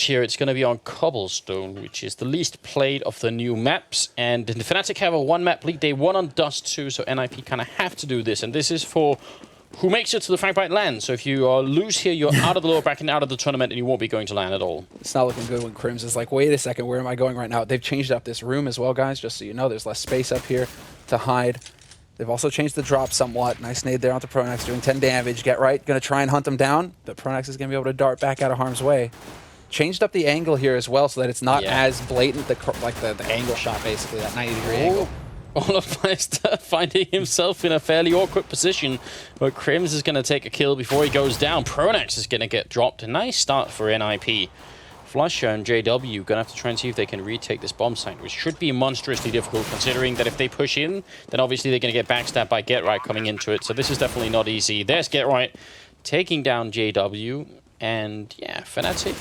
match here, it's going to be on Cobblestone, which is the least played of the new maps. And the Fnatic have a 1-map lead. They won on Dust 2, so NIP kind of have to do this. And this is for who makes it to the Fragbite land. So if you lose here, you're out of the lower bracket, out of the tournament, and you won't be going to land at all. It's not looking good when Crims is like, wait a second, where am I going right now? They've changed up this room as well, guys, just so you know. There's less space up here to hide. They've also changed the drop somewhat. Nice nade there onto Pronax, doing 10 damage. Get right, going to try and hunt him down, but Pronax is going to be able to dart back out of harm's way. Changed up the angle here as well so that it's not as blatant, like the angle shot, basically, that 90-degree angle. Olafmeister finding himself in a fairly awkward position, but Crims is going to take a kill before he goes down. Pronax is going to get dropped. A nice start for NIP. Flusher and JW going to have to try and see if they can retake this bomb site, which should be monstrously difficult, considering that if they push in, then obviously they're going to get backstabbed by Get Right coming into it. So this is definitely not easy. There's Get Right taking down JW, and yeah, Fnatic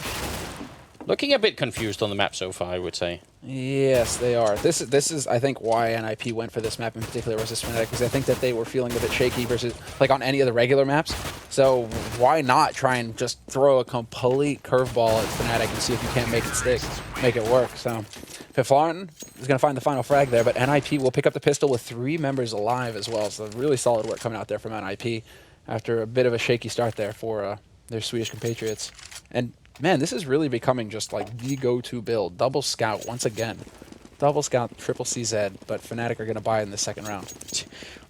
looking a bit confused on the map so far, I would say. Yes, they are. This is I think why NIP went for this map in particular versus Fnatic, because I think that they were feeling a bit shaky versus like on any of the regular maps. So why not try and just throw a complete curveball at Fnatic and see if you can't make it stick, make it work. So Fiflarn is going to find the final frag there, but NIP will pick up the pistol with 3 members alive as well. So really solid work coming out there from NIP after a bit of a shaky start there for their Swedish compatriots. And man, this is really becoming just like the go-to build. Double Scout once again. Double Scout, triple CZ, but Fnatic are going to buy in the second round.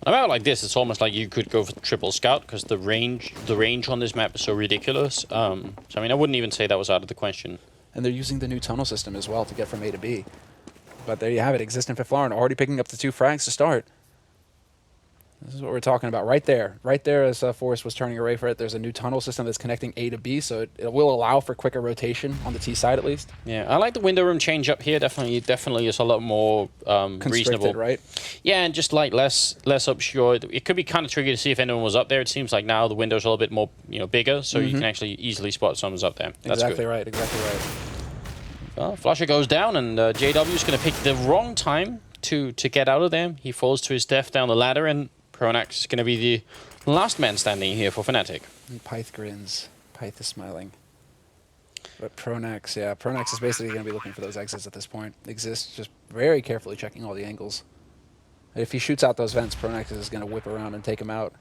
On a map like this, it's almost like you could go for triple Scout because the range on this map is so ridiculous. So I mean, I wouldn't even say that was out of the question. And they're using the new tunnel system as well to get from A to B. But there you have it. Existent Fiflarn already picking up the 2 frags to start. This is what we're talking about right there. Right there as Forrest was turning away for it, there's a new tunnel system that's connecting A to B, so it will allow for quicker rotation on the T side at least. Yeah, I like the window room change up here. Definitely is a lot more reasonable. Right? Yeah, and just like less obscured. It could be kind of tricky to see if anyone was up there. It seems like now the windows are a little bit more bigger, so you can actually easily spot someone's up there. That's exactly good. Right, exactly right. Well, Flusher goes down, and JW is going to pick the wrong time to get out of there. He falls to his death down the ladder, and Pronax is going to be the last man standing here for Fnatic. And Pyth grins. Pyth is smiling. But Pronax, yeah, Pronax is basically going to be looking for those exits at this point. Exists just very carefully checking all the angles. If he shoots out those vents, Pronax is going to whip around and take him out.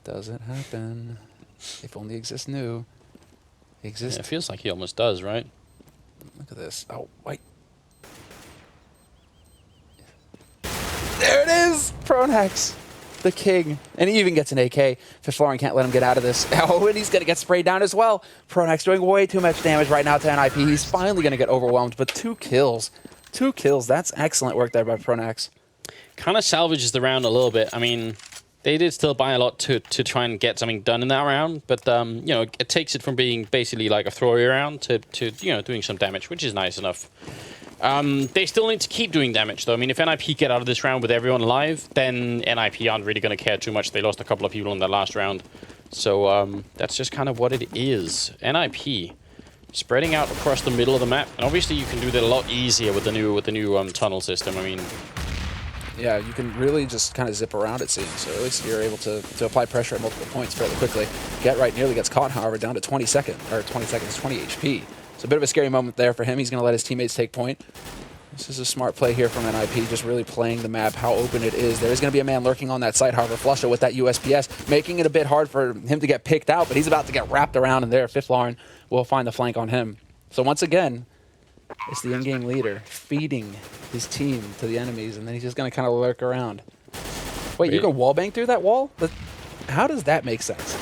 Doesn't happen. If only Exist knew. Exist. Yeah, it feels like he almost does, right? Look at this. Oh, wait. There it is! Pronax, the king. And he even gets an AK. Fiflarn can't let him get out of this. Oh, and he's going to get sprayed down as well. Pronax doing way too much damage right now to NIP. He's finally going to get overwhelmed, but 2 kills. 2 kills. That's excellent work there by Pronax. Kind of salvages the round a little bit. I mean, they did still buy a lot to try and get something done in that round, but it takes it from being basically like a throwaway round to doing some damage, which is nice enough. They still need to keep doing damage, though. I mean, if NIP get out of this round with everyone alive, then NIP aren't really going to care too much. They lost a couple of people in the last round. So that's just kind of what it is. NIP spreading out across the middle of the map. And obviously you can do that a lot easier with the new tunnel system. I mean, yeah, you can really just kind of zip around, it seems. So at least you're able to apply pressure at multiple points fairly quickly. Get Right nearly gets caught, however, down to 20 seconds, 20 HP. It's a bit of a scary moment there for him. He's going to let his teammates take point. This is a smart play here from NIP, just really playing the map, how open it is. There is going to be a man lurking on that site, however, Flusher with that USPS, making it a bit hard for him to get picked out, but he's about to get wrapped around, and there, Fiflarn will find the flank on him. So once again, it's the in-game leader feeding his team to the enemies, and then he's just going to kind of lurk around. Wait, you can wallbang through that wall? How does that make sense?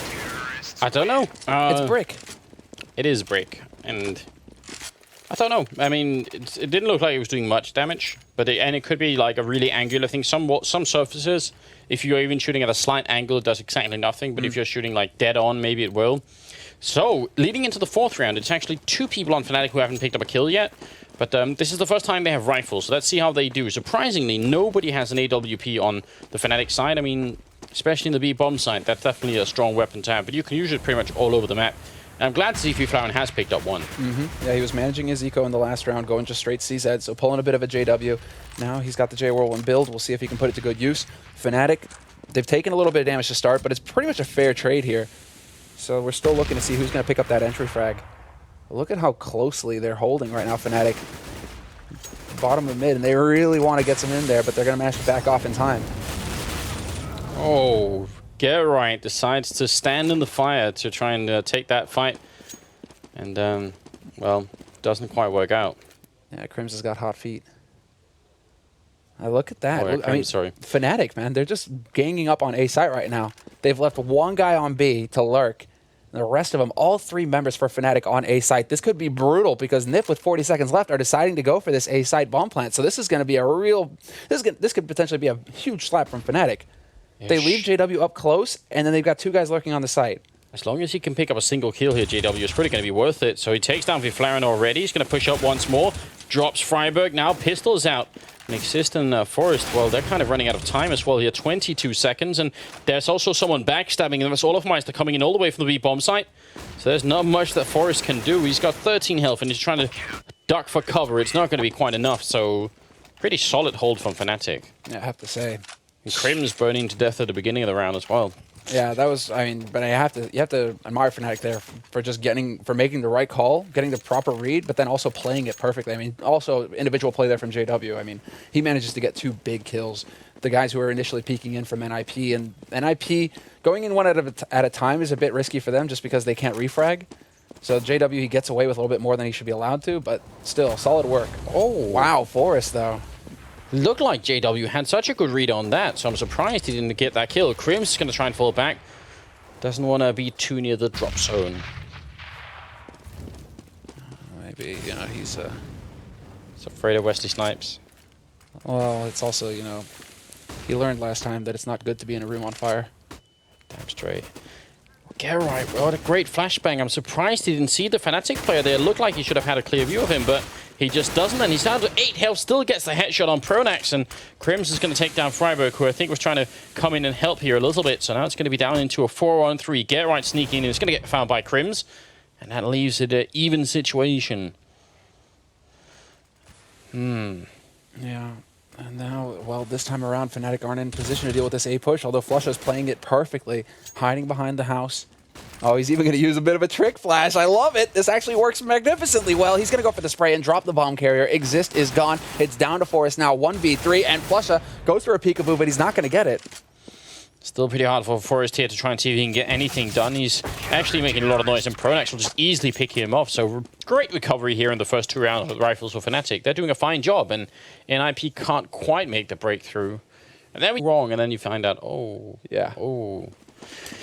I don't know. It's brick. It is brick. And I don't know. I mean, it didn't look like it was doing much damage, but it could be like a really angular thing. Some surfaces, if you're even shooting at a slight angle, it does exactly nothing. But if you're shooting like dead on, maybe it will. So leading into the 4th round, it's actually 2 people on Fnatic who haven't picked up a kill yet. But this is the first time they have rifles, so let's see how they do. Surprisingly, nobody has an AWP on the Fnatic side. I mean, especially in the B bomb side, that's definitely a strong weapon to have. But you can use it pretty much all over the map. And I'm glad to see Fiflarn has picked up one. Yeah, he was managing his eco in the last round, going just straight CZ, so pulling a bit of a JW. Now he's got the J-Whirlwind build. We'll see if he can put it to good use. Fnatic, they've taken a little bit of damage to start, but it's pretty much a fair trade here. So we're still looking to see who's going to pick up that entry frag. But look at how closely they're holding right now, Fnatic. Bottom of mid, and they really want to get some in there, but they're going to manage to back off in time. Oh, Geralt decides to stand in the fire to try and take that fight. And, well, doesn't quite work out. Yeah, Crims has got hot feet. Look at that. Oh, yeah, Look, I mean, sorry. Fnatic, man, they're just ganging up on A site right now. They've left one guy on B to lurk. And the rest of them, all 3 members for Fnatic on A site. This could be brutal because Nif, with 40 seconds left, are deciding to go for this A site bomb plant. So this is going to be a real... This could potentially be a huge slap from Fnatic. Yeah, they leave JW up close, and then they've got 2 guys lurking on the site. As long as he can pick up a single kill here, JW is pretty going to be worth it. So he takes down Viflaren already. He's going to push up once more. Drops Freiburg now. Pistols out. Nexist and Forest, well, they're kind of running out of time as well here. 22 seconds. And there's also someone backstabbing. And there's Olofmeister coming in all the way from the B bomb site. So there's not much that Forest can do. He's got 13 health and he's trying to duck for cover. It's not going to be quite enough. So pretty solid hold from Fnatic. Yeah, I have to say. And Crim's burning to death at the beginning of the round as well. Yeah, that was, I mean, but you have to admire Fnatic there for just making the right call, getting the proper read, but then also playing it perfectly. I mean, also individual play there from JW. I mean, he manages to get 2 big kills. The guys who were initially peeking in from NIP, and NIP going in one at a time is a bit risky for them just because they can't refrag. So JW, he gets away with a little bit more than he should be allowed to, but still, solid work. Oh, wow, Forest though. Looked like JW had such a good read on that, so I'm surprised he didn't get that kill. Crim's is going to try and fall back. Doesn't want to be too near the drop zone. Maybe, you know, he's afraid of Wesley Snipes. Well, it's also, you know, he learned last time that it's not good to be in a room on fire. Damn straight. Geralt, what a great flashbang. I'm surprised he didn't see the Fnatic player there. It looked like he should have had a clear view of him, but he just doesn't, and he's down to 8 health, still gets the headshot on Pronax, and Crims is going to take down Freiburg, who I think was trying to come in and help here a little bit, so now it's going to be down into a 4-on-3. Geralt sneaking in, it's going to get found by Crims, and that leaves it an even situation. Yeah, and now, well, this time around, Fnatic aren't in position to deal with this A push, although Flusha's playing it perfectly, hiding behind the house. Oh, he's even going to use a bit of a trick flash. I love it. This actually works magnificently well. He's going to go for the spray and drop the bomb carrier. Exist is gone. It's down to Forest now, 1v3, and Flusha goes for a peekaboo, but he's not going to get it. Still pretty hard for Forest here to try and see if he can get anything done. He's actually making a lot of noise, and Pronax will just easily pick him off. So great recovery here in the first 2 rounds with rifles for Fnatic. They're doing a fine job, and NIP can't quite make the breakthrough. And then we're wrong, and then you find out, oh. Yeah. Oh.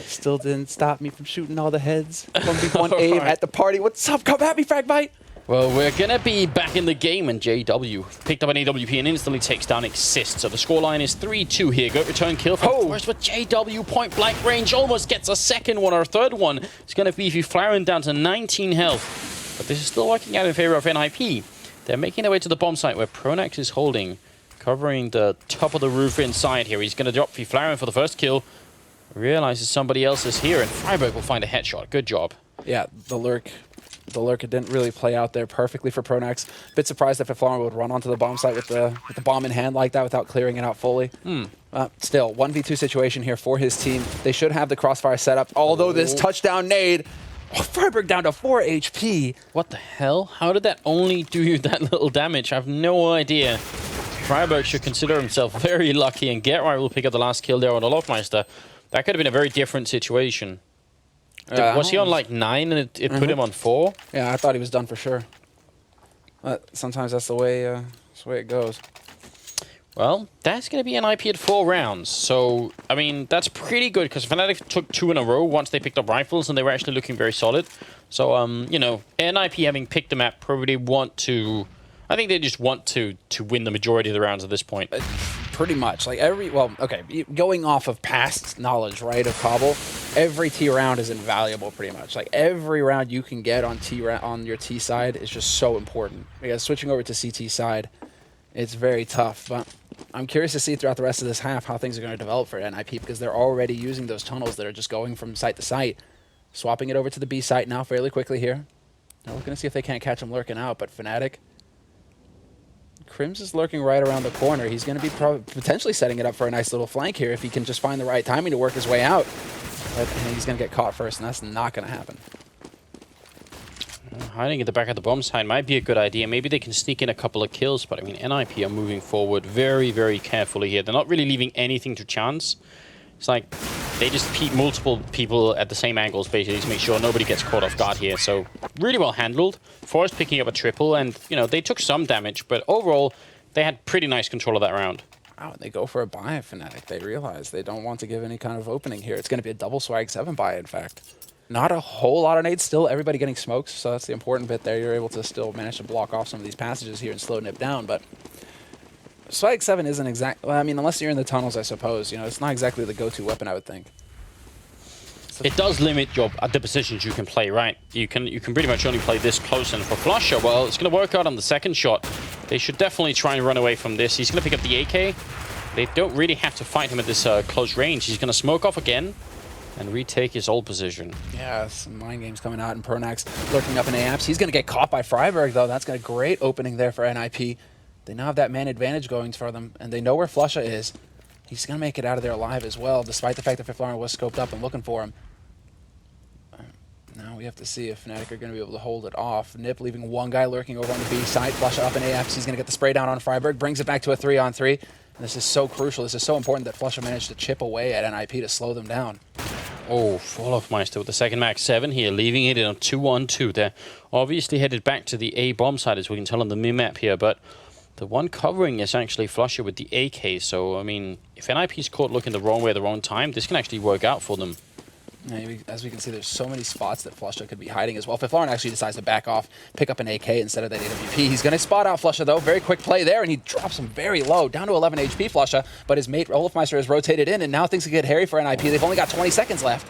Still didn't stop me from shooting all the heads. 1v1 aim at the party. What's up? Come at me, Fragbite. Well, we're going to be back in the game, and JW picked up an AWP and instantly takes down Exist. So the scoreline is 3-2 here. Good return kill from Forest, but JW point blank range almost gets a second one or a third one. It's going to be Viflaren down to 19 health. But this is still working out in favor of NIP. They're making their way to the bomb site where Pronax is holding, covering the top of the roof inside here. He's going to drop Viflaren for the first kill. Realizes somebody else is here, and Freiburg will find a headshot. Good job. Yeah, the lurk didn't really play out there perfectly for Pronax. Bit surprised that Viflaren would run onto the bomb site with the bomb in hand like that without clearing it out fully. Still, 1v2 situation here for his team. They should have the crossfire set up, although this touchdown nade, Freiburg down to 4 HP. What the hell? How did that only do you that little damage? I have no idea. Freiburg should consider himself very lucky, and Geralt will pick up the last kill there on the Olofmeister. That could have been a very different situation. Was he on like 9 and it put him on 4? Yeah, I thought he was done for sure. But sometimes that's the way it goes. Well, that's going to be NIP at 4 rounds. So, I mean, that's pretty good because Fnatic took 2 in a row once they picked up rifles and they were actually looking very solid. So, you know, NIP having picked the map probably want to... I think they just want to win the majority of the rounds at this point. Pretty much. Like going off of past knowledge, right, of Cobble, every T round is invaluable pretty much. Like every round you can get on your T side is just so important. Because switching over to CT side, it's very tough. But I'm curious to see throughout the rest of this half how things are going to develop for NIP because they're already using those tunnels that are just going from site to site. Swapping it over to the B site now fairly quickly here. Now looking to see if they can't catch him lurking out, but Fnatic... Crims is lurking right around the corner. He's going to be potentially setting it up for a nice little flank here if he can just find the right timing to work his way out. But he's going to get caught first, and that's not going to happen. Hiding at the back of the bomb side might be a good idea. Maybe they can sneak in a couple of kills, but I mean, NIP are moving forward very, very carefully here. They're not really leaving anything to chance. It's like they just peek multiple people at the same angles, basically, to make sure nobody gets caught off guard here. So really well handled. Forest picking up a triple, and you know, they took some damage, but overall, they had pretty nice control of that round. Wow, they go for a buy at Fnatic. They realize they don't want to give any kind of opening here. It's going to be a double swag 7 buy, in fact. Not a whole lot of nades still. Everybody getting smoked, so that's the important bit there. You're able to still manage to block off some of these passages here and slow Nip down, but swag 7 isn't exact. Well, I mean, unless you're in the tunnels, I suppose. You know, it's not exactly the go-to weapon, I would think. So it does limit the positions you can play, right? You can pretty much only play this close, and for Flusher, well, it's going to work out on the second shot. They should definitely try and run away from this. He's going to pick up the AK. They don't really have to fight him at this close range. He's going to smoke off again and retake his old position. Yeah, some mind games coming out, and Pronax lurking up in AMPs. He's going to get caught by Freiberg, though. That's got a great opening there for NIP. They now have that man advantage going for them, and they know where Flusha is. He's going to make it out of there alive as well, despite the fact that Fiflaren was scoped up and looking for him. Now we have to see if Fnatic are going to be able to hold it off. Nip leaving one guy lurking over on the B side. Flusha up in AMPs. He's going to get the spray down on Freiberg, brings it back to a 3-on-3. And this is so crucial. This is so important that Flusha managed to chip away at NIP to slow them down. Oh, Olofmeister with the second max 7 here, leaving it in a 2-on-2. They're obviously headed back to the A bomb side, as we can tell on the map here, but the one covering is actually Flusher with the AK. So, I mean, if NIP's caught looking the wrong way at the wrong time, this can actually work out for them. Yeah, as we can see, there's so many spots that Flusha could be hiding as well. Fiflaren actually decides to back off, pick up an AK instead of that AWP. He's going to spot out Flusha, though. Very quick play there, and he drops him very low, down to 11 HP Flusha, but his mate Olofmeister has rotated in, and now things can get hairy for NIP. They've only got 20 seconds left.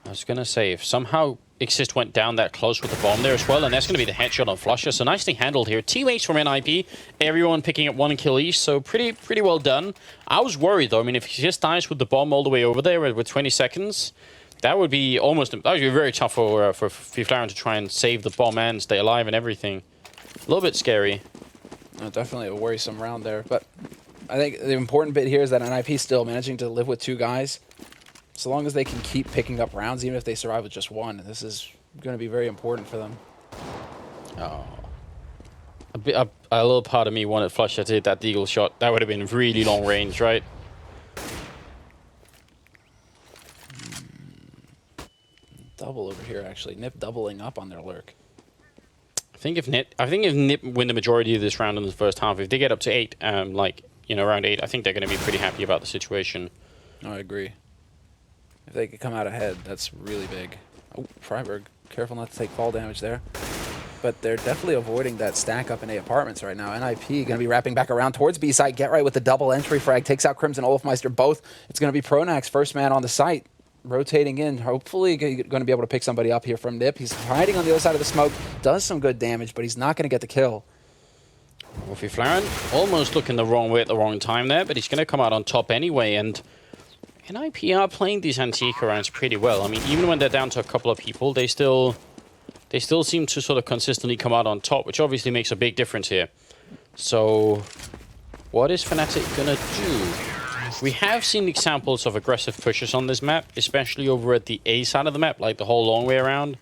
I was going to say, if somehow Exist went down that close with the bomb there as well, and that's going to be the headshot on Flusher, so nicely handled here. Teammates from NIP, everyone picking up 1 kill each, so pretty well done. I was worried, though. I mean, if he just dies with the bomb all the way over there with 20 seconds... That would be very tough for Fiflaren to try and save the bomb and stay alive and everything. A little bit scary. Definitely a worrisome round there, but I think the important bit here is that NIP still managing to live with 2 guys. So long as they can keep picking up rounds, even if they survive with just 1, this is going to be very important for them. Oh. A little part of me wanted Flusher to hit that deagle shot. That would have been really long range, right? Double over here, actually. Nip doubling up on their lurk. I think if Nip win the majority of this round in the first half, if they get up to 8, round 8, I think they're going to be pretty happy about the situation. No, I agree. If they could come out ahead, that's really big. Oh, Freiberg, careful not to take fall damage there. But they're definitely avoiding that stack up in A apartments right now. NIP going to be wrapping back around towards B site. Get right with the double entry frag. Takes out Crimson Olofmeister both. It's going to be Pronax, first man on the site. Rotating in, hopefully going to be able to pick somebody up here from Nip. He's hiding on the other side of the smoke, does some good damage, but he's not going to get the kill. Well, Fiflaren almost looking the wrong way at the wrong time there, but he's going to come out on top anyway, and NIP are playing these Antica rounds pretty well. I mean, even when they're down to a couple of people, they still seem to sort of consistently come out on top, which obviously makes a big difference here. So, what is Fnatic going to do? We have seen examples of aggressive pushes on this map, especially over at the A side of the map, like the whole long way around.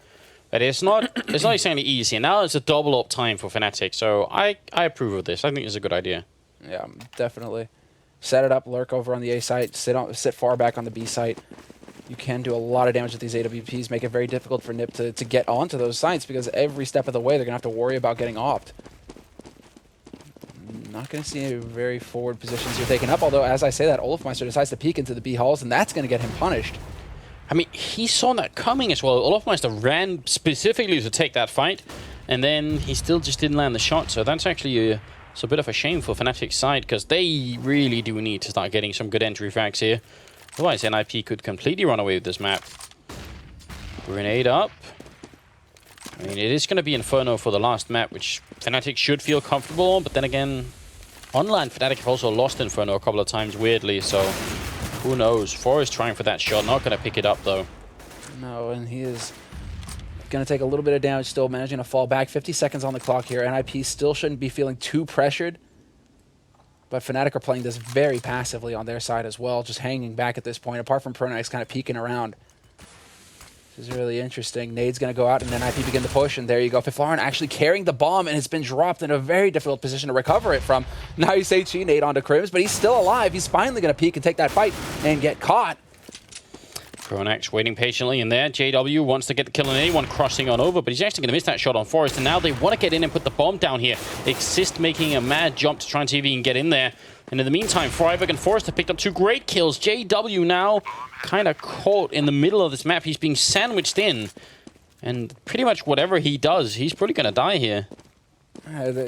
But it's not exactly easy. And now it's a double up time for Fnatic, so I approve of this. I think it's a good idea. Yeah, definitely. Set it up, lurk over on the A site, sit far back on the B site. You can do a lot of damage with these AWPs, make it very difficult for Nip to get onto those sites, because every step of the way they're going to have to worry about getting offed. Not going to see any very forward positions here taken up, although as I say that, Olofmeister decides to peek into the B halls, and that's going to get him punished. I mean, he saw that coming as well. Olofmeister ran specifically to take that fight, and then he still just didn't land the shot, so that's actually it's a bit of a shame for Fnatic's side, because they really do need to start getting some good entry frags here. Otherwise, NIP could completely run away with this map. Grenade up. I mean, it is going to be Inferno for the last map, which Fnatic should feel comfortable on, but then again, online Fnatic have also lost Inferno a couple of times, weirdly, so who knows. Forest trying for that shot, not going to pick it up, though. No, and he is going to take a little bit of damage, still managing to fall back. 50 seconds on the clock here. NIP still shouldn't be feeling too pressured, but Fnatic are playing this very passively on their side as well, just hanging back at this point, apart from Pronax kind of peeking around. This is really interesting. Nade's going to go out and then IP begin to push, and there you go. Fiflaurin actually carrying the bomb, and it's been dropped in a very difficult position to recover it from. Now you say Nade onto Crims, but he's still alive. He's finally going to peek and take that fight and get caught. Pronax waiting patiently in there. JW wants to get the kill on anyone crossing on over, but he's actually going to miss that shot on Forest, and now they want to get in and put the bomb down here. Exist making a mad jump to try and see if he can get in there. And in the meantime, Fragbite and Forest have picked up 2 great kills. JW now kind of caught in the middle of this map. He's being sandwiched in. And pretty much whatever he does, he's probably going to die here.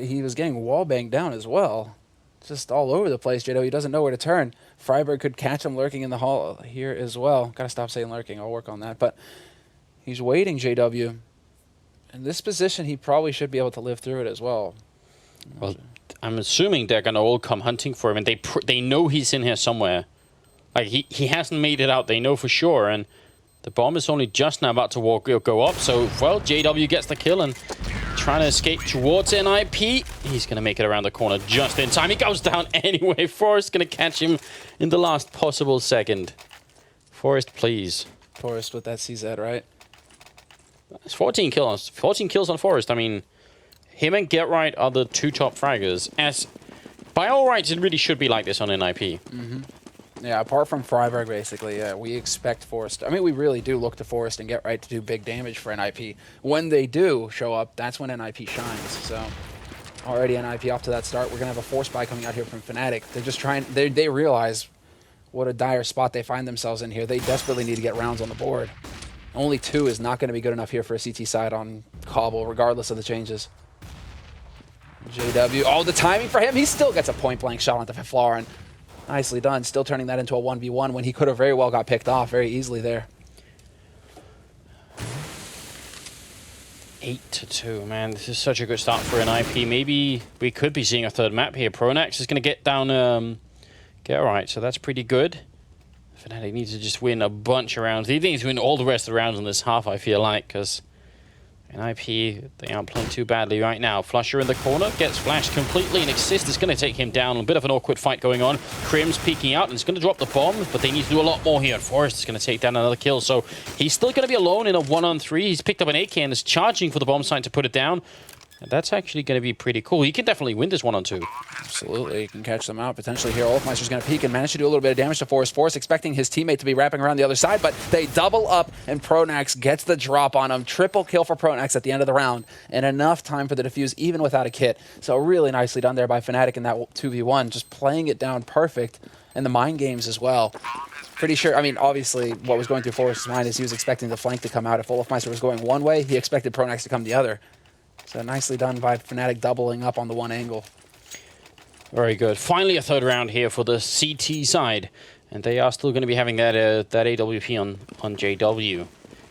He was getting wall banged down as well. Just all over the place, JW doesn't know where to turn. Freiberg could catch him lurking in the hall here as well. Gotta stop saying lurking, I'll work on that. But he's waiting, JW. In this position, he probably should be able to live through it as well. Well, I'm assuming they're gonna all come hunting for him, and they know he's in here somewhere. Like, he hasn't made it out, they know for sure, and the bomb is only just now about to go up, so, well, JW gets the kill and trying to escape towards NIP. He's going to make it around the corner just in time. He goes down anyway. Forrest going to catch him in the last possible second. Forrest, please. Forrest with that CZ, right? It's 14 kills. 14 kills on Forrest. I mean, him and Get Right are the 2 top fraggers. As by all rights, it really should be like this on NIP. Mm-hmm. Yeah, apart from Freiberg, basically, we expect Forrest. I mean, we really do look to Forrest and Get Right to do big damage for NIP. When they do show up, that's when NIP shines. So, already NIP off to that start. We're going to have a force buy coming out here from Fnatic. They're just trying, they realize what a dire spot they find themselves in here. They desperately need to get rounds on the board. Only 2 is not going to be good enough here for a CT side on Cobble, regardless of the changes. JW, oh, the timing for him. He still gets a point-blank shot onto Fiflaurin. Nicely done. Still turning that into a 1v1 when he could have very well got picked off very easily there. 8-2, man. This is such a good start for an IP. Maybe we could be seeing a 3rd map here. Pronax is going to get down, Get Right, so that's pretty good. Fnatic needs to just win a bunch of rounds. They need to win all the rest of the rounds in this half, I feel like, because NIP, they aren't playing too badly right now. Flusher in the corner, gets flashed completely, and Exist is going to take him down. A bit of an awkward fight going on. Crims peeking out, and it's going to drop the bomb, but they need to do a lot more here. And Forrest is going to take down another kill, so he's still going to be alone in a 1-on-3. He's picked up an AK and is charging for the bomb site to put it down. And that's actually going to be pretty cool. He can definitely win this 1-on-2. Absolutely. You can catch them out potentially here. Olafmeister's going to peek and manage to do a little bit of damage to Forrest. Forrest expecting his teammate to be wrapping around the other side, but they double up, and Pronax gets the drop on him. Triple kill for Pronax at the end of the round, and enough time for the defuse even without a kit. So really nicely done there by Fnatic in that 2v1, just playing it down perfect, and the mind games as well. Pretty sure, I mean, obviously, what was going through Forrest's mind is he was expecting the flank to come out. If Olafmeister was going one way, he expected Pronax to come the other. So nicely done by Fnatic doubling up on the one angle. Very good. Finally a 3rd round here for the CT side. And they are still going to be having that AWP on JW.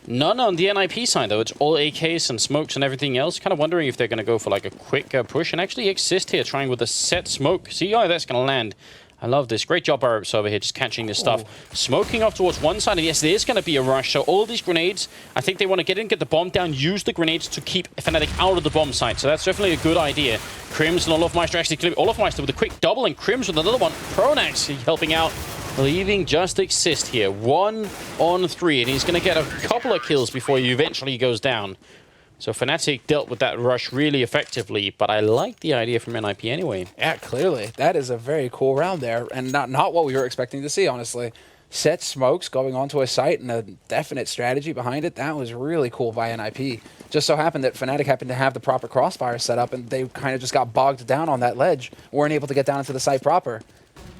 None on the NIP side, though. It's all AKs and smokes and everything else. Kind of wondering if they're going to go for like a quick push. And actually Exist here trying with a set smoke. See how that's going to land. I love this. Great job, Barrows over here, just catching this stuff. Smoking off towards one side, and yes, there is going to be a rush. So all these grenades, I think they want to get in, get the bomb down, use the grenades to keep Fnatic out of the bomb site. So that's definitely a good idea. Crims and Olafmeister actually clear. Olafmeister with a quick double, and Crims with another one. Pronax helping out, leaving just Exist here. 1-on-3, and he's going to get a couple of kills before he eventually goes down. So Fnatic dealt with that rush really effectively, but I like the idea from NIP anyway. Yeah, clearly. That is a very cool round there, and not what we were expecting to see, honestly. Set smokes going onto a site and a definite strategy behind it. That was really cool by NIP. Just so happened that Fnatic happened to have the proper crossfire set up, and they kind of just got bogged down on that ledge, weren't able to get down into the site proper.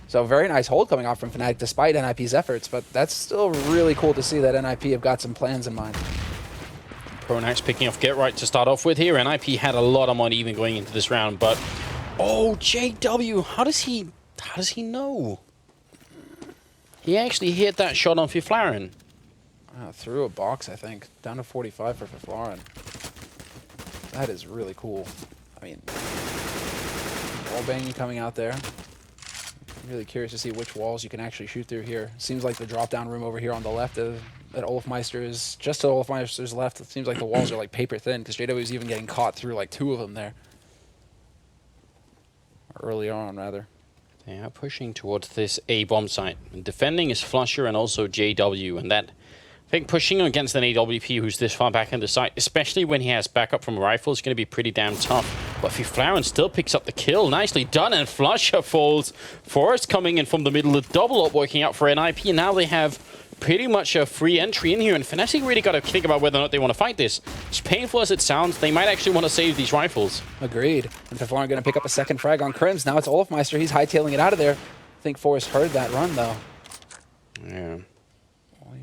So very nice hold coming off from Fnatic despite NIP's efforts, but that's still really cool to see that NIP have got some plans in mind. Pronax picking off Get Right to start off with here. NIP had a lot of money even going into this round, but oh, JW, how does he know? He actually hit that shot on Fiflaurin. Through a box, I think. Down to 45 for Fiflaurin. That is really cool. I mean, wall banging coming out there. I'm really curious to see which walls you can actually shoot through here. Seems like the drop-down room over here on the left at Olafmeister is just to Olafmeister's left. It seems like the walls are like paper thin because JW is even getting caught through like 2 of them there. Or early on, rather. They are pushing towards this A bomb site. And defending is Flusher and also JW, and that think pushing against an AWP who's this far back in the site, especially when he has backup from a rifle, is going to be pretty damn tough. But Flaren still picks up the kill. Nicely done, and Flusher falls. Forest coming in from the middle, the double up working out for NIP, and now they have pretty much a free entry in here, and Fnatic really got to think about whether or not they want to fight this. As painful as it sounds, they might actually want to save these rifles. Agreed. And Flaren going to pick up a second frag on Crims. Now it's Olafmeister. He's hightailing it out of there. I think Forrest heard that run, though. Yeah.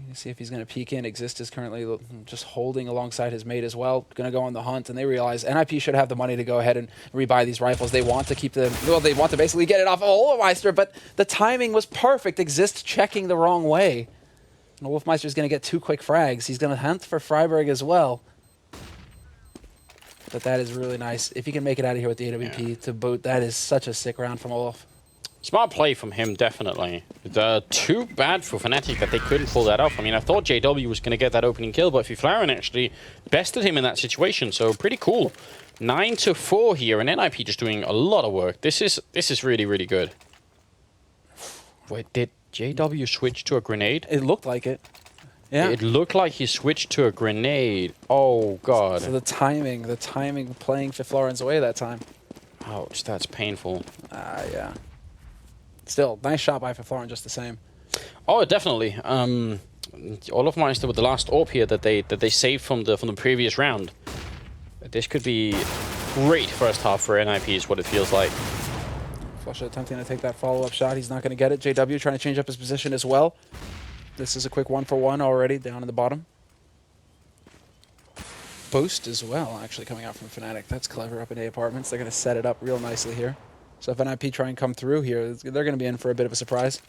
You see if he's going to peek in. Exist is currently just holding alongside his mate as well. Going to go on the hunt, and they realize NIP should have the money to go ahead and rebuy these rifles. They want to keep them, well, they want to basically get it off of Olafmeister, but the timing was perfect. Exist checking the wrong way. And Wolfmeister's going to get 2 quick frags. He's going to hunt for Freiburg as well. But that is really nice. If he can make it out of here with the AWP to boot, that is such a sick round from Olaf. Smart play from him, definitely. Too bad for Fnatic that they couldn't pull that off. I mean, I thought JW was going to get that opening kill, but Flaren actually bested him in that situation, so pretty cool. 9-4 here, and NIP just doing a lot of work. This is really, really good. Wait, did JW switch to a grenade? It looked like it. Yeah. It looked like he switched to a grenade. Oh, God. So the timing playing Fiflaren's way that time. Ouch, that's painful. Yeah. Still, nice shot by Fiflaren just the same. Oh, definitely. Olafmeister with the last AWP here that they saved from the previous round. This could be great first half for NIP is what it feels like. Flusher attempting to take that follow-up shot. He's not going to get it. JW trying to change up his position as well. This is a quick 1-for-1 already down in the bottom. Boost as well, actually, coming out from Fnatic. That's clever up in A apartments. They're going to set it up real nicely here. So if NIP try and come through here, they're going to be in for a bit of a surprise.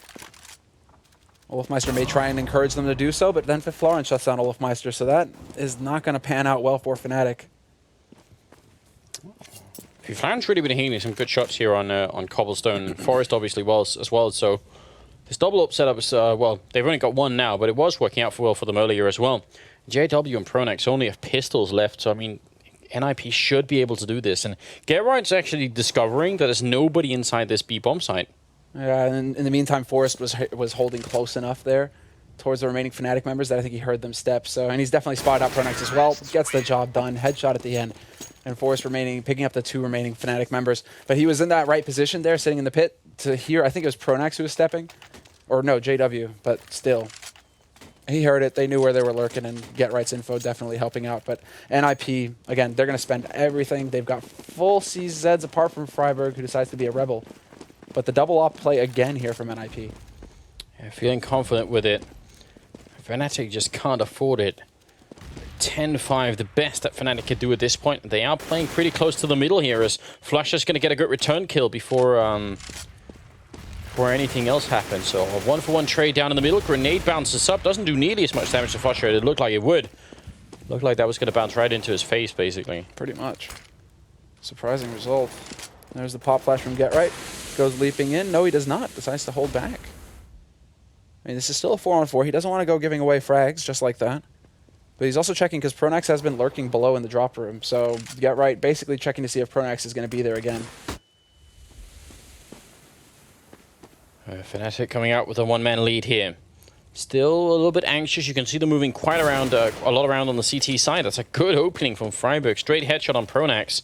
Olafmeister may try and encourage them to do so, but then Fiflaren shuts down Olafmeister, so that is not going to pan out well for Fnatic. Flaren's really been hitting some good shots here on Cobblestone. Forest obviously was as well, so this double up setup is, well, they've only got 1 now, but it was working out well for them earlier as well. JW and Pronex only have pistols left, so I mean, NIP should be able to do this. And Gerard's actually discovering that there's nobody inside this B bomb site. Yeah, and in the meantime, Forrest was holding close enough there towards the remaining Fnatic members that I think he heard them step. So, and he's definitely spotted out Pronex as well. Gets the job done. Headshot at the end. And Forrest picking up the 2 remaining Fnatic members. But he was in that right position there, sitting in the pit to hear, I think it was Pronex who was stepping. Or no, JW, but still. He heard it. They knew where they were lurking, and Get Right's info definitely helping out. But NIP, again, they're going to spend everything. They've got full CZs apart from Freiburg, who decides to be a rebel. But the double op play again here from NIP. Yeah, feeling confident with it. Fnatic just can't afford it. 10-5, the best that Fnatic could do at this point. They are playing pretty close to the middle here, as Flusher's going to get a good return kill before anything else happens. So a 1-for-1 trade down in the middle. Grenade bounces up. Doesn't do nearly as much damage to Flusher as it looked like it would. Looked like that was going to bounce right into his face, basically. Pretty much. Surprising result. There's the pop flash from Get Right. Goes leaping in. No, he does not. Decides to hold back. I mean, this is still a 4-on-4. He doesn't want to go giving away frags just like that. But he's also checking because Pronex has been lurking below in the drop room. So Get Right basically checking to see if Pronex is going to be there again. Fnatic coming out with a 1-man lead here. Still a little bit anxious. You can see them moving quite around, a lot around on the CT side. That's a good opening from Freiburg. Straight headshot on Pronex.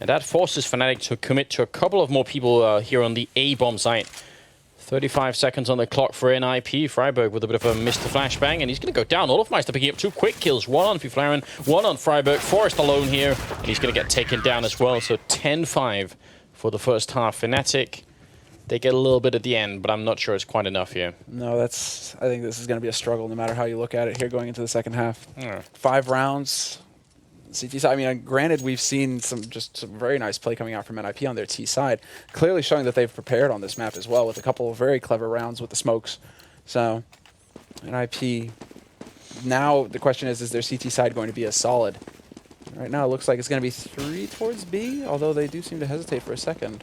And that forces Fnatic to commit to a couple of more people here on the A-bomb site. 35 seconds on the clock for NIP. Freiburg with a bit of a missed flashbang, and he's going to go down. Olafmeister picking up 2 quick kills. 1 on Fiflaren, 1 on Freiburg. Forrest alone here, and he's going to get taken down as well. So 10-5 for the first half. Fnatic, they get a little bit at the end, but I'm not sure it's quite enough here. No, I think this is going to be a struggle no matter how you look at it here going into the second half. 5 rounds. CT side, I mean, granted, we've seen some very nice play coming out from NIP on their T side, clearly showing that they've prepared on this map as well with a couple of very clever rounds with the smokes. So, NIP, now the question is their CT side going to be as solid? Right now it looks like it's going to be 3 towards B, although they do seem to hesitate for a second.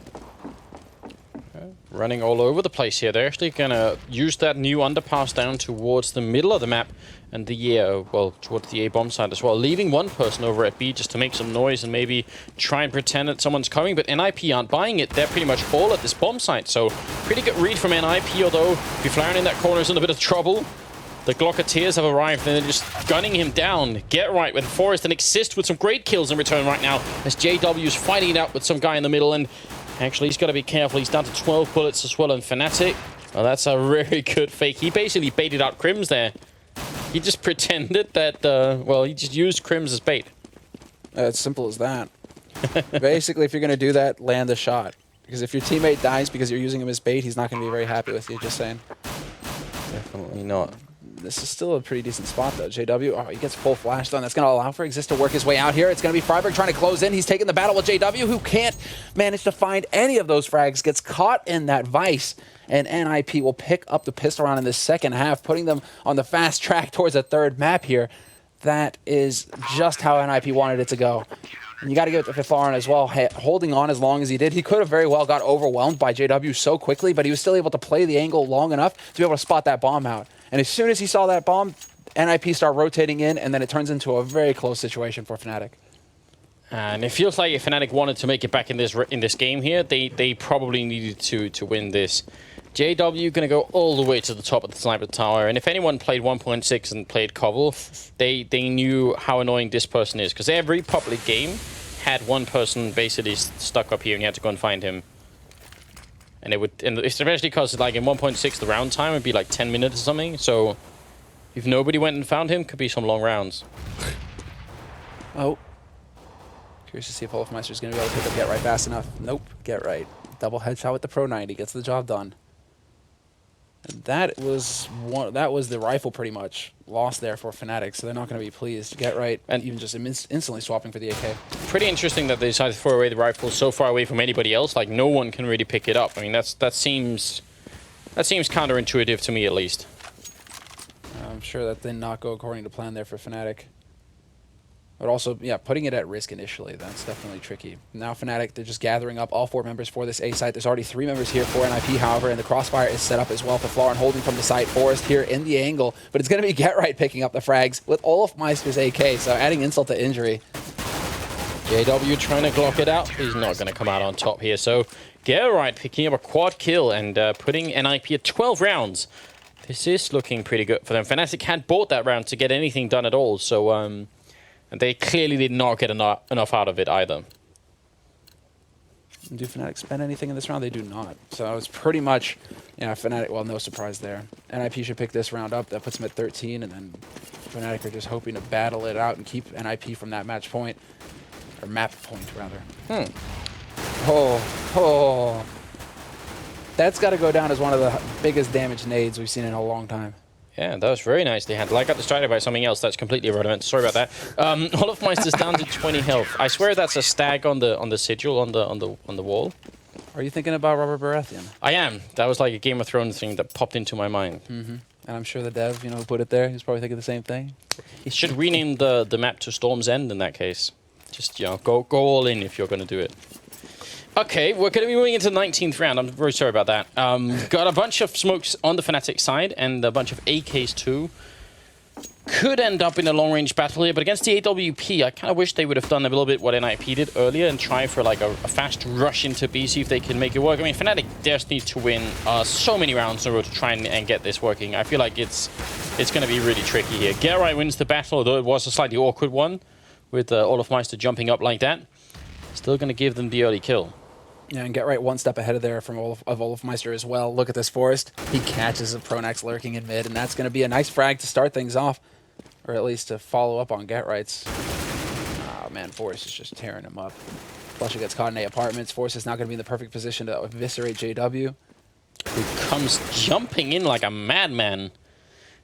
Running all over the place here. They're actually going to use that new underpass down towards the middle of the map and the, well, towards the A-bomb side as well. Leaving 1 person over at B just to make some noise and maybe try and pretend that someone's coming, but NIP aren't buying it. They're pretty much all at this bomb site, so pretty good read from NIP, although Fiflaren in that corner is in a bit of trouble. The Glocketeers have arrived and they're just gunning him down. Get right with Forest and Exist with some great kills in return right now as JW's fighting it out with some guy in the middle. And actually, he's got to be careful. He's down to 12 bullets as well. And Fnatic, well, that's a very good fake. He basically baited out Crims there. He just pretended that, well, he just used Crims as bait. It's simple as that. Basically, if you're going to do that, land the shot. Because if your teammate dies because you're using him as bait, he's not going to be very happy with you, just saying. Definitely not. This is still a pretty decent spot, though. JW, oh, he gets full flash done. That's going to allow for Exist to work his way out here. It's going to be Freiburg trying to close in. He's taking the battle with JW, who can't manage to find any of those frags. Gets caught in that vice, and NIP will pick up the pistol round in the second half, putting them on the fast track towards a third map here. That is just how NIP wanted it to go. And you got to give it to Fiflarin as well, holding on as long as he did. He could have very well got overwhelmed by JW so quickly, but he was still able to play the angle long enough to be able to spot that bomb out. And as soon as he saw that bomb, NIP start rotating in, and then it turns into a very close situation for Fnatic. And it feels like if Fnatic wanted to make it back in this game here, they probably needed to win this. JW going to go all the way to the top of the sniper tower, and if anyone played 1.6 and played Cobble, they knew how annoying this person is, because every public game had one person basically stuck up here, and you had to go and find him. And especially because like in 1.6 the round time would be like 10 minutes or something, so if nobody went and found him, could be some long rounds. Oh. Curious to see if Olafmeister is going to be able to pick up Get Right fast enough. Nope, Get Right. Double headshot with the Pro 90, gets the job done. And that was the rifle pretty much lost there for Fnatic, so they're not going to be pleased. Get Right, and even just instantly swapping for the AK. Pretty interesting that they decided to throw away the rifle so far away from anybody else. Like no one can really pick it up. I mean, that seems counterintuitive to me at least. I'm sure that did not go according to plan there for Fnatic. But also, yeah, putting it at risk initially, that's definitely tricky. Now Fnatic, they're just gathering up all 4 members for this A site. There's already 3 members here for NIP, however, and the crossfire is set up as well for Flarin holding from the site. Forest here in the angle, but it's going to be Get Right picking up the frags with Olafmeister's AK, so adding insult to injury. JW trying to Glock it out. He's not going to come out on top here, so Get Right picking up a quad kill and putting NIP at 12 rounds. This is looking pretty good for them. Fnatic had bought that round to get anything done at all, so and they clearly did not get enough out of it either. Do Fnatic spend anything in this round? They do not. So it's pretty much, yeah, Fnatic, well, no surprise there. NIP should pick this round up. That puts them at 13, and then Fnatic are just hoping to battle it out and keep NIP from that match point. Or map point, rather. Oh. That's got to go down as one of the biggest damage nades we've seen in a long time. Yeah, that was very nicely handled. I got distracted by something else that's completely irrelevant. Sorry about that. Olafmeister's down to 20 health. I swear that's a stag on the sigil on the wall. Are you thinking about Robert Baratheon? I am. That was like a Game of Thrones thing that popped into my mind. Mm-hmm. And I'm sure the dev, who put it there, he's probably thinking the same thing. He should rename the map to Storm's End in that case. Just go all in if you're going to do it. Okay, we're going to be moving into the 19th round. I'm very sorry about that. Got a bunch of smokes on the Fnatic side and a bunch of AKs too. Could end up in a long-range battle here, but against the AWP, I kind of wish they would have done a little bit what NIP did earlier and try for like a fast rush into B, see if they can make it work. I mean, Fnatic just need to win so many rounds in a row to try and get this working. I feel like it's going to be really tricky here. Get Right wins the battle, although it was a slightly awkward one with Olafmeister jumping up like that. Still going to give them the early kill. Yeah, and Get Right one step ahead of there from Olafmeister as well. Look at this Forest. He catches a Pronax lurking in mid, and that's going to be a nice frag to start things off. Or at least to follow up on Get Right's. Oh man, Forest is just tearing him up. Flusher gets caught in A apartments. Forest is not going to be in the perfect position to eviscerate JW. Who comes jumping in like a madman.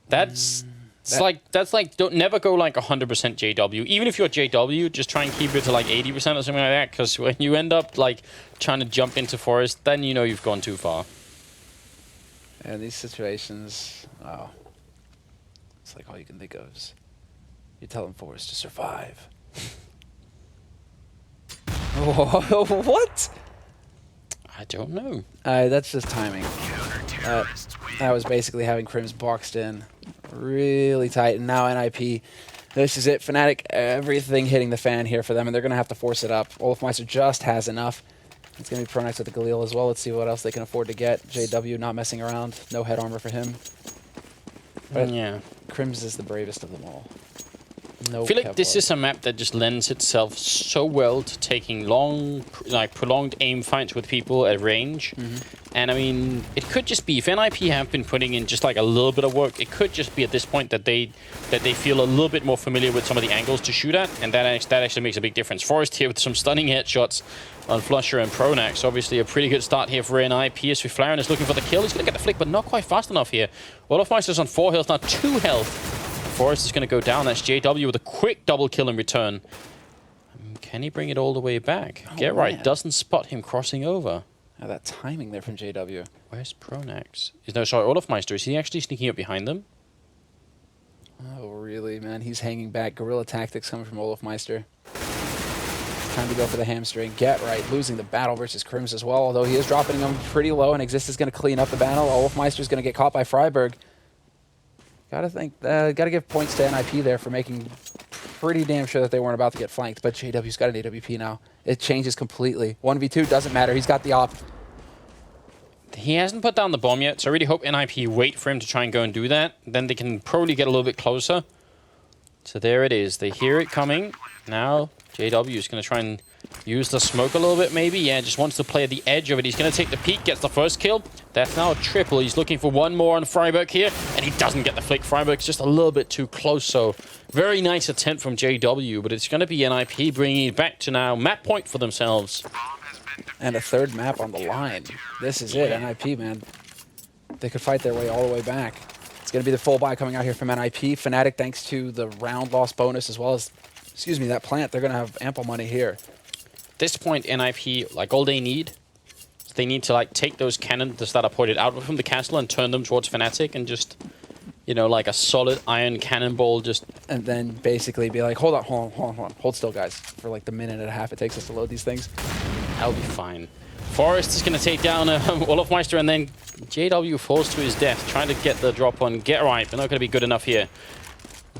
That's like don't never go like 100% JW. Even if you're JW, just try and keep it to like 80% or something like that. Because when you end up like trying to jump into Forest, then you know you've gone too far. And these situations, oh, it's like all you can think of is you're telling Forest to survive. What? I don't know. That's just timing. That was basically having Crims boxed in really tight, and now NIP. This is it. Fnatic, everything hitting the fan here for them, and they're going to have to force it up. Olafmeister just has enough. It's going to be Pronax with the Galil as well. Let's see what else they can afford to get. JW not messing around. No head armor for him. But Yeah. Crims is the bravest of them all. No I feel like this Kevlar. is a map that just lends itself so well to taking long, like prolonged aim fights with people at range. And I mean, it could just be, if NIP have been putting in just like a little bit of work, it could just be at this point that they feel a little bit more familiar with some of the angles to shoot at, and that actually makes a big difference. Forest here with some stunning headshots on Flusher and Pronax. Obviously a pretty good start here for NIP. as Flaren is looking for the kill. He's going to get the flick, but not quite fast enough here. Olofmeister's on 4 health, now 2 health. Forest is going to go down. That's JW with a quick double kill in return. Can he bring it all the way back? Get right, doesn't spot him crossing over. Now that timing there from JW. Where's Pronax? No, sorry, Olofmeister. Is he actually sneaking up behind them? Oh, really, man? He's hanging back. Guerrilla tactics coming from Olofmeister. Time to go for the hamstring. Get right, losing the battle versus Crims as well, although he is dropping them pretty low, and Exist is going to clean up the battle. Olofmeister is going to get caught by Freiburg. Gotta give points to NIP there for making pretty damn sure that they weren't about to get flanked, but JW's got an AWP now. It changes completely. 1v2 doesn't matter. He's got the op. He hasn't put down the bomb yet, so I really hope NIP wait for him to try and go and do that. Then they can probably get a little bit closer. So there it is. They hear it coming. Now JW is going to try and use the smoke a little bit, maybe. Yeah, just wants to play at the edge of it. He's going to take the peek, gets the first kill. That's now a triple. He's looking for one more on Freiburg here, and he doesn't get the flick. Freiburg's just a little bit too close, so very nice attempt from JW, but it's going to be NIP bringing it back to now map point for themselves. And a third map on the line. This is it, NIP, man. They could fight their way all the way back. It's going to be the full buy coming out here from NIP. Fnatic, thanks to the round loss bonus as well as, excuse me, that plant, they're going to have ample money here. At this point, NIP, like all they need to like take those cannons that are pointed out from the castle and turn them towards Fnatic and just, you know, like a solid iron cannonball just... And then basically be like, hold on, hold still, guys, for like the minute and a half it takes us to load these things. That'll be fine. Forest is going to take down Olofmeister, and then JW falls to his death, trying to get the drop on Get Right, but not going to be good enough here.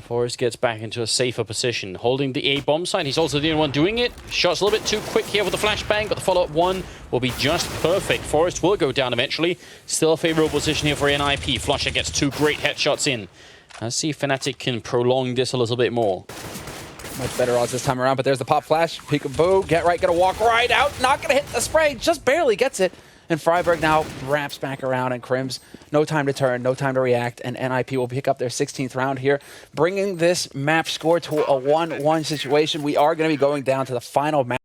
Forest gets back into a safer position, holding the A bomb site. He's also the only one doing it. Shot's a little bit too quick here with the flashbang, but the follow-up one will be just perfect. Forest will go down eventually. Still a favorable position here for NIP. Flusher gets 2 great headshots in. Let's see if Fnatic can prolong this a little bit more. Much better odds this time around, but there's the pop flash. Peekaboo, Get Right, gonna walk right out. Not gonna hit the spray, just barely gets it. And Freiburg now wraps back around, and Crims, no time to turn, no time to react, and NIP will pick up their 16th round here, bringing this map score to a 1-1 situation. We are going to be going down to the final match.